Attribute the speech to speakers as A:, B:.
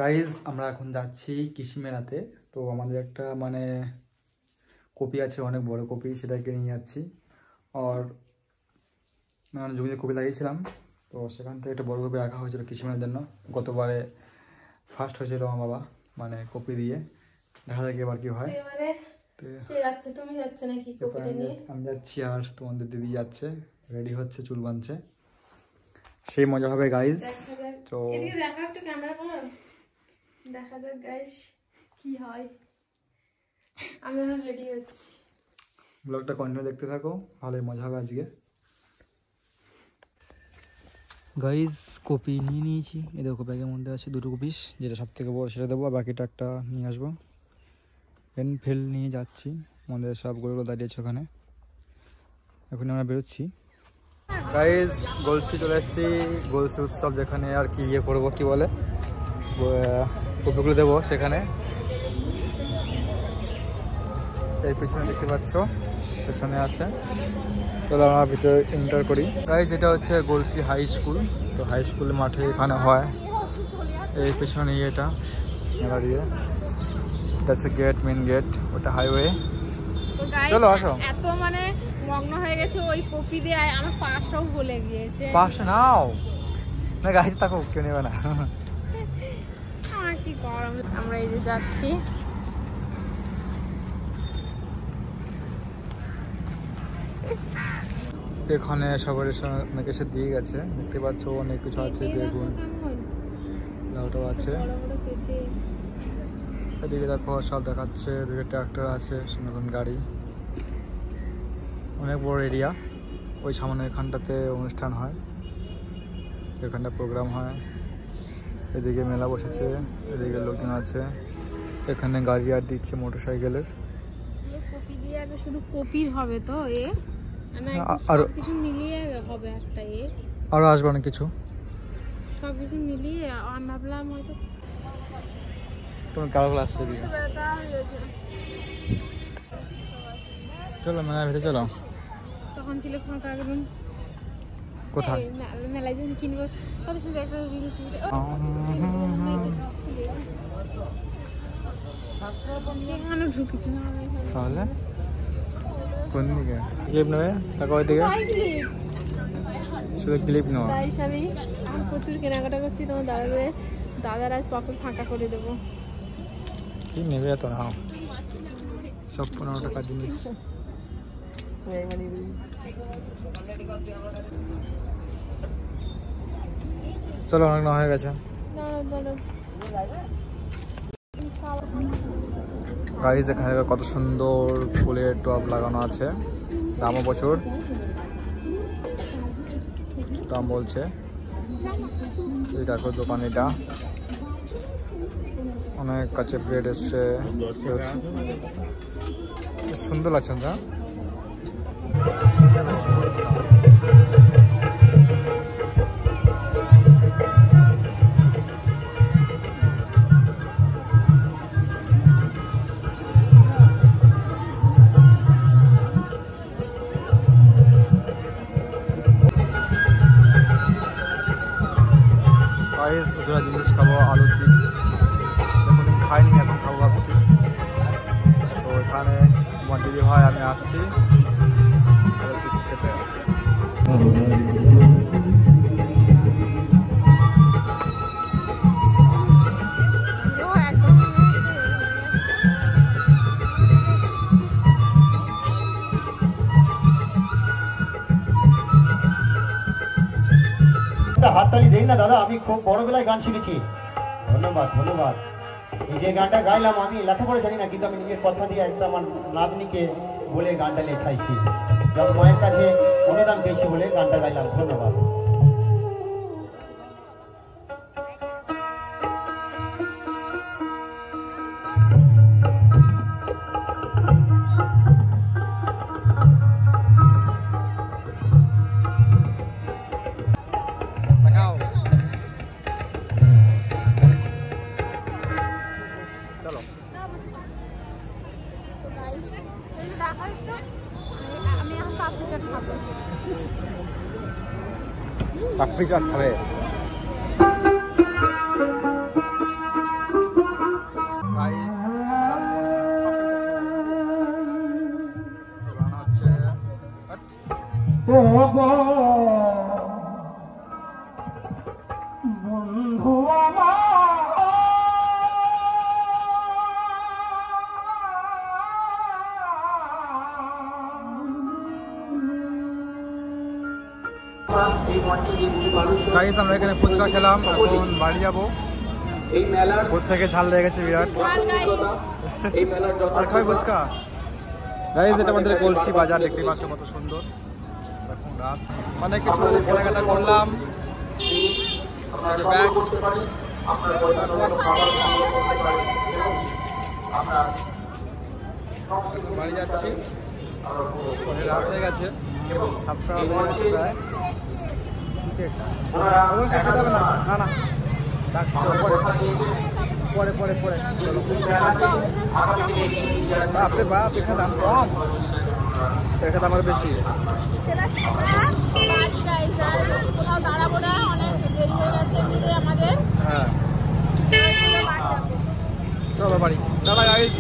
A: Guys আমরা এখন যাচ্ছি কৃষি মেলাতে। তো আমাদের একটা মানে কপি আছে, অনেক বড় কপি, সেটাকে নিয়ে যাচ্ছি। আর মানে জমিতে কপি লাগিয়েছিলাম, তো সেখান থেকে একটা বড় কপি রাখা হয়েছিল কৃষি মেলার জন্য। গতবারে ফার্স্ট হয়েছিল আমার বাবা মানে কপি দিয়ে। দেখা যাক এবার কি হয়। আমি যাচ্ছি আর তোমাদের দিদি যাচ্ছে, রেডি হচ্ছে, চুল বাঁধছে, সেই মজা হবে গাইজ। তো
B: দেখা যাক গাইস কি হয়। আমি এখন রেডি হচ্ছি,
A: ব্লগটা কন্টিনিউ দেখতে থাকো, ভালোই মজা হবে আজকে। গাইজ কপি নিয়ে নিয়েছি, এই দেখো ব্যাগের মধ্যে আছে 2 পিস, যেটা সব থেকে বড় সেটা দেবো, আর বাকিটা একটা নিয়ে আসবো। পেন ফেল নিয়ে যাচ্ছি, আমাদের সব গরুগুলো দাঁড়িয়েছে ওখানে। এখন আমরা বেরোচ্ছি গাইজ। গলসি চলে এসেছি, গলসি উৎসব যেখানে আর কি ইয়ে করবো, কি বলে কপিগুলো দেবো সেখানে। এই পিছনে দেখতে পাচ্ছ, পেছনে আছে। চলো আমরা ভিতরে এন্টার করি গাইজ। এটা হচ্ছে গলসি হাই স্কুল। তো হাই স্কুল মাঠে এখানে হয়, এই পেছনে এটা মেলা দিয়ে। এটা হচ্ছে গেট, মেন গেট, ওটা হাইওয়ে। চলো আসো।
B: এত মানে মগ্ন হয়ে গেছে ওই কপি দিয়ে, আমার পাশও ভুলে গিয়েছে।
A: পাশে নাও না গাইজ, তাকো কেউ নেবে না।
B: আমার কি গরম। আমরা এই যে যাচ্ছি,
A: এখানে সবার অনেক এসে দিয়ে গেছে, দেখতে পাচ্ছ অনেক কিছু আছে, বেগুন লাউটাও আছে। এদিকে দেখো সব দেখাচ্ছে, এদিকে ট্রাক্টর আছে, নতুন গাড়ি, অনেক বড় এরিয়া। ওই সামনে এখানটাতে অনুষ্ঠান হয়, এখানটা প্রোগ্রাম হয়। এদিকে মেলা বসেছে, এদিকে লোকজন আছে, এখানে গাড়ি আর দিচ্ছে মোটরসাইকেলের।
B: যে কপি দিয়ে আর শুধু কপির হবে তো
A: আর
B: কিছু মিলিয়ে হবে একটা
A: আরো আসবে অনেক কিছু,
B: সবকিছু মিলিয়ে। আমি ভাবলাম হয়তো
A: তোমার কালো আসছে দিকে। চলো মেলার ভিতরে চলো।
B: তখন ছিল ফাঁকা একদম।
A: কোথায়
B: মেলায় যখন কিনবো কত সুন্দর একটা রিলস ভিডিও। এখানে ঢুকেছি না
A: তাহলে কোন দিকে ক্লিপ নেবে? তাকে ওই দিকে শুধু ক্লিপ নেওয়া।
B: আমি প্রচুর কেনাকাটা করছি, তোমার দাদার আজ পকেট ফাঁকা করে দেবো।
A: কি নেবে এত নাও, সব 15 টাকা জিনিস। চলো অনেক না হয়ে গেছে গাইজ। এখানে কত সুন্দর ফুলের টব লাগানো আছে, দামও প্রচুর, দাম বলছে। এই দেখো দোকান, এটা অনেক কাছে ব্রেড এসছে, সুন্দর লাগছে না? দুটা জিনিস খাবো, আলু চিপস, এখন খাইনি, এখন খাবো ভাবছি। তো এখানে আমার দিদি ভাই আমি আসছি আলু চিপস খেতে।
C: হাততালি দেন না দাদা, আমি খুব বড়বেলায় গান শিখেছি। ধন্যবাদ ধন্যবাদ। এই যে গানটা গাইলাম, আমি লেখাপড়া জানি না, কিন্তু আমি নিজের কথা দিয়ে একটা আমার নাতনিকে বলে গানটা লেখাইছি। যখন মায়ের কাছে অনুদান পেয়েছি বলে গানটা গাইলাম। ধন্যবাদ।
B: আমি এখন পাপড়ি চাট খাবো।
A: পাপড়ি চাট খাবে?
C: গো বন্ধু আমার
A: গাইস আমরা এখানে ফুচকা খেলাম, এখন বাড়ি যাবো। ফুচ থেকে ঝাল লেগে গেছে বিরাট। আর খাই ফুচকা। গাইস এটা আমাদের কলসি বাজার, দেখতে পাচ্ছ কত সুন্দর। এখন রাত, অনেক কিছু কেনাকাটা করলাম। ব্যাগ বাড়ি যাচ্ছি, রাত হয়ে গেছে 7টা প্রায়। না না পরে পরে পরে বাপরে বাপ, এখানে দাম কম, এখানে দাম আরো বেশি।
D: কোথাও দাঁড়াবো না, অনেক দেরি হয়ে গেছে এমনিতে আমাদের।
A: হ্যাঁ চলো বাড়ি, টাটা গাইস।